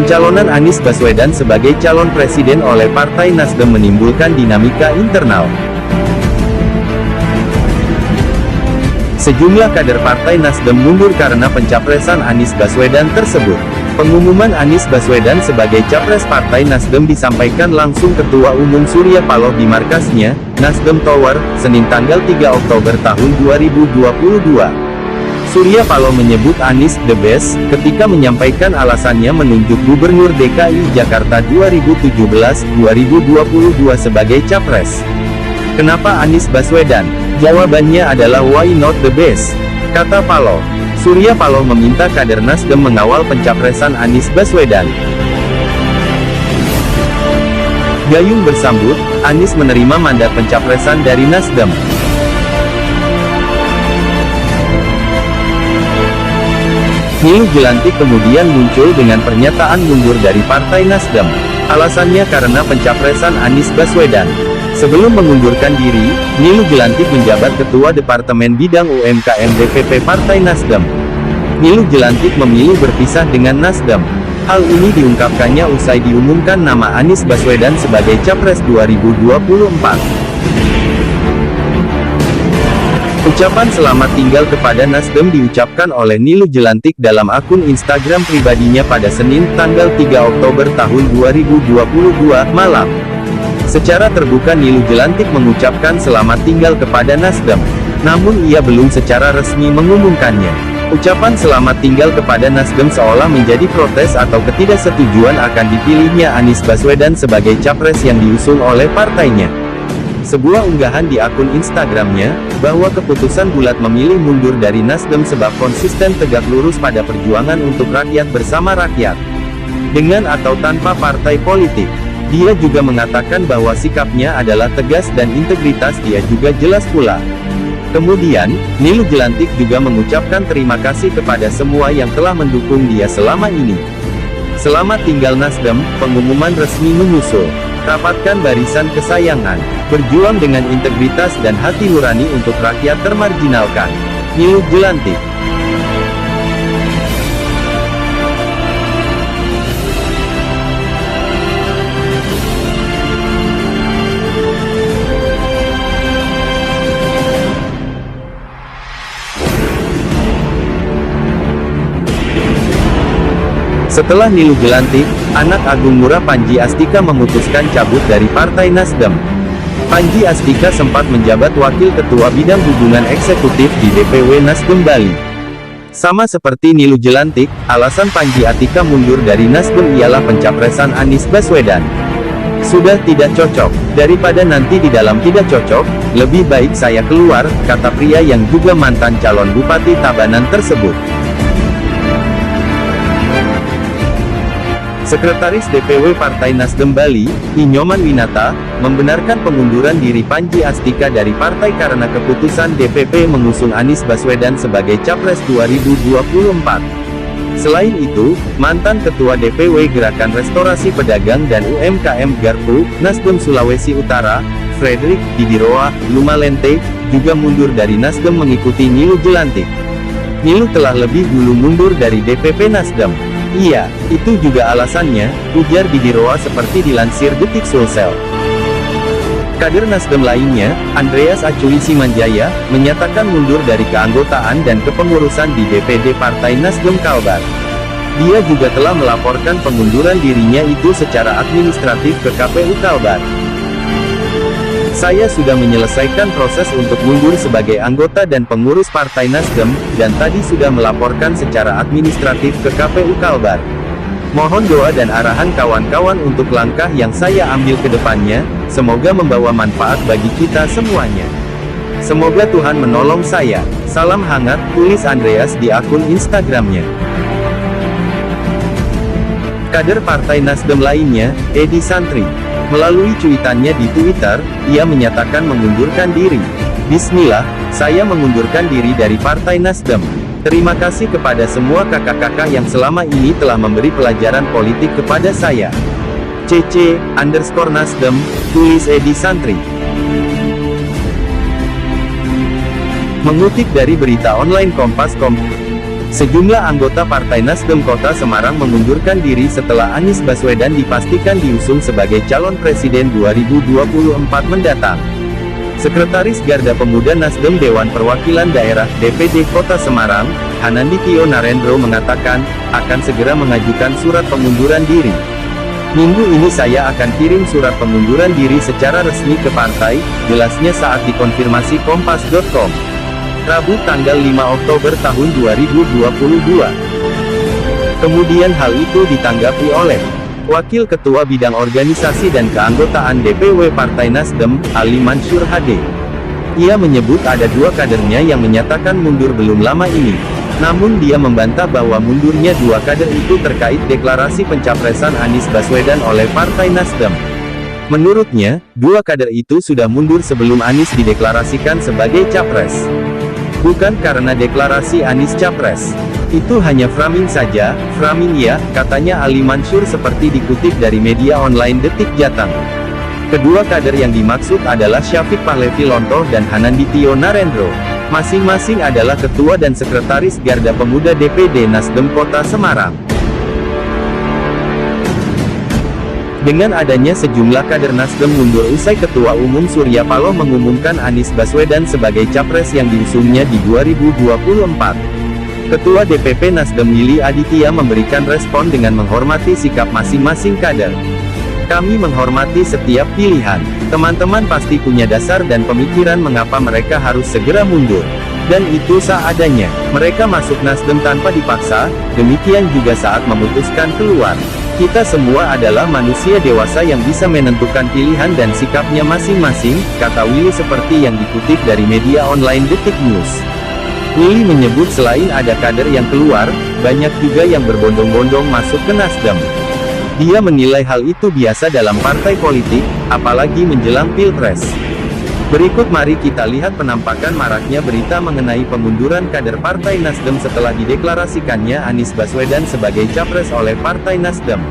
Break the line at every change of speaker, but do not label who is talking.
Pencalonan Anies Baswedan sebagai calon presiden oleh Partai Nasdem menimbulkan dinamika internal. Sejumlah kader Partai Nasdem mundur karena pencapresan Anies Baswedan tersebut. Pengumuman Anies Baswedan sebagai capres Partai Nasdem disampaikan langsung Ketua Umum Surya Paloh di markasnya, Nasdem Tower, Senin tanggal 3 Oktober tahun 2022. Surya Paloh menyebut Anies the best ketika menyampaikan alasannya menunjuk Gubernur DKI Jakarta 2017-2022 sebagai capres. Kenapa Anies Baswedan? Jawabannya adalah why not the best, kata Paloh. Surya Paloh meminta kader Nasdem mengawal pencapresan Anies Baswedan. Gayung bersambut, Anies menerima mandat pencapresan dari Nasdem. Niluh Jelantik kemudian muncul dengan pernyataan mundur dari Partai Nasdem. Alasannya karena pencapresan Anies Baswedan. Sebelum mengundurkan diri, Niluh Jelantik menjabat Ketua Departemen Bidang UMKM DPP Partai Nasdem. Niluh Jelantik memilih berpisah dengan Nasdem. Hal ini diungkapkannya usai diumumkan nama Anies Baswedan sebagai Capres 2024. Ucapan selamat tinggal kepada Nasdem diucapkan oleh Niluh Jelantik dalam akun Instagram pribadinya pada Senin, tanggal 3 Oktober tahun 2022, malam. Secara terbuka Niluh Jelantik mengucapkan selamat tinggal kepada Nasdem. Namun ia belum secara resmi mengumumkannya. Ucapan selamat tinggal kepada Nasdem seolah menjadi protes atau ketidaksetujuan akan dipilihnya Anies Baswedan sebagai capres yang diusung oleh partainya. Sebuah unggahan di akun Instagramnya, bahwa keputusan bulat memilih mundur dari Nasdem sebab konsisten tegak lurus pada perjuangan untuk rakyat bersama rakyat. Dengan atau tanpa partai politik. Dia juga mengatakan bahwa sikapnya adalah tegas dan integritas dia juga jelas pula. Kemudian, Niluh Jelantik juga mengucapkan terima kasih kepada semua yang telah mendukung dia selama ini. Selamat tinggal Nasdem, pengumuman resmi menyusul. Rapatkan barisan kesayangan. Berjuang dengan integritas dan hati nurani untuk rakyat termarginalkan. Niluh Jelantik. Setelah Niluh Jelantik, anak Agung Mura Panji Astika memutuskan cabut dari Partai Nasdem. Panji Astika sempat menjabat Wakil Ketua Bidang Hubungan Eksekutif di DPW Nasdem Bali. Sama seperti Niluh Jelantik, alasan Panji Astika mundur dari Nasdem ialah pencapresan Anies Baswedan. Sudah tidak cocok, daripada nanti di dalam tidak cocok, lebih baik saya keluar, kata pria yang juga mantan calon Bupati Tabanan tersebut. Sekretaris DPW Partai Nasdem Bali, Inyoman Winata, membenarkan pengunduran diri Panji Astika dari partai karena keputusan DPP mengusung Anies Baswedan sebagai Capres 2024. Selain itu, mantan Ketua DPW Gerakan Restorasi Pedagang dan UMKM Garpu, Nasdem Sulawesi Utara, Frederick Didiroa Lumalente, juga mundur dari Nasdem mengikuti Niluh Jelantik. Niluh telah lebih dulu mundur dari DPP Nasdem. Iya, itu juga alasannya, ujar Didiroa seperti dilansir Detik Sulsel. Kader Nasdem lainnya, Andreas Acui Simanjaya, menyatakan mundur dari keanggotaan dan kepengurusan di DPD Partai Nasdem Kalbar. Dia juga telah melaporkan pengunduran dirinya itu secara administratif ke KPU Kalbar. Saya sudah menyelesaikan proses untuk mundur sebagai anggota dan pengurus Partai Nasdem, dan tadi sudah melaporkan secara administratif ke KPU Kalbar. Mohon doa dan arahan kawan-kawan untuk langkah yang saya ambil ke depannya, semoga membawa manfaat bagi kita semuanya. Semoga Tuhan menolong saya. Salam hangat, tulis Andreas di akun Instagramnya. Kader Partai Nasdem lainnya, Edi Santri. Melalui cuitannya di Twitter, ia menyatakan mengundurkan diri. Bismillah, saya mengundurkan diri dari Partai Nasdem. Terima kasih kepada semua kakak-kakak yang selama ini telah memberi pelajaran politik kepada saya. CC_Nasdem, tulis Edi Santri. Mengutip dari berita online Kompas.com, Sejumlah anggota Partai Nasdem Kota Semarang mengundurkan diri setelah Anies Baswedan dipastikan diusung sebagai calon presiden 2024 mendatang. Sekretaris Garda Pemuda Nasdem Dewan Perwakilan Daerah (DPD) Kota Semarang, Hanandityo Narendro mengatakan, akan segera mengajukan surat pengunduran diri. Minggu ini saya akan kirim surat pengunduran diri secara resmi ke partai, jelasnya saat dikonfirmasi Kompas.com. Rabu tanggal 5 Oktober tahun 2022. Kemudian hal itu ditanggapi oleh Wakil Ketua Bidang Organisasi dan Keanggotaan DPW Partai Nasdem, Ali Mansur HD. Ia menyebut ada dua kadernya yang menyatakan mundur belum lama ini. Namun dia membantah bahwa mundurnya dua kader itu terkait deklarasi pencapresan Anies Baswedan oleh Partai Nasdem. Menurutnya, dua kader itu sudah mundur sebelum Anies dideklarasikan sebagai capres. Bukan karena deklarasi Anies capres. Itu hanya framing saja, framing ya, katanya Ali Mansur seperti dikutip dari media online Detik Jateng. Kedua kader yang dimaksud adalah Syafiq Pahlevi Lontoh dan Hanandityo Narendro. Masing-masing adalah Ketua dan Sekretaris Garda Pemuda DPD Nasdem Kota Semarang. Dengan adanya sejumlah kader Nasdem mundur usai Ketua Umum Surya Paloh mengumumkan Anies Baswedan sebagai capres yang diusungnya di 2024. Ketua DPP Nasdem Willy Aditya memberikan respon dengan menghormati sikap masing-masing kader. Kami menghormati setiap pilihan. Teman-teman pasti punya dasar dan pemikiran mengapa mereka harus segera mundur. Dan itu seadanya. Mereka masuk Nasdem tanpa dipaksa, demikian juga saat memutuskan keluar. Kita semua adalah manusia dewasa yang bisa menentukan pilihan dan sikapnya masing-masing, kata Willy seperti yang dikutip dari media online Detik News. Willy menyebut selain ada kader yang keluar, banyak juga yang berbondong-bondong masuk ke Nasdem. Dia menilai hal itu biasa dalam partai politik, apalagi menjelang Pilpres. Berikut mari kita lihat penampakan maraknya berita mengenai pengunduran kader Partai Nasdem setelah dideklarasikannya Anies Baswedan sebagai capres oleh Partai Nasdem.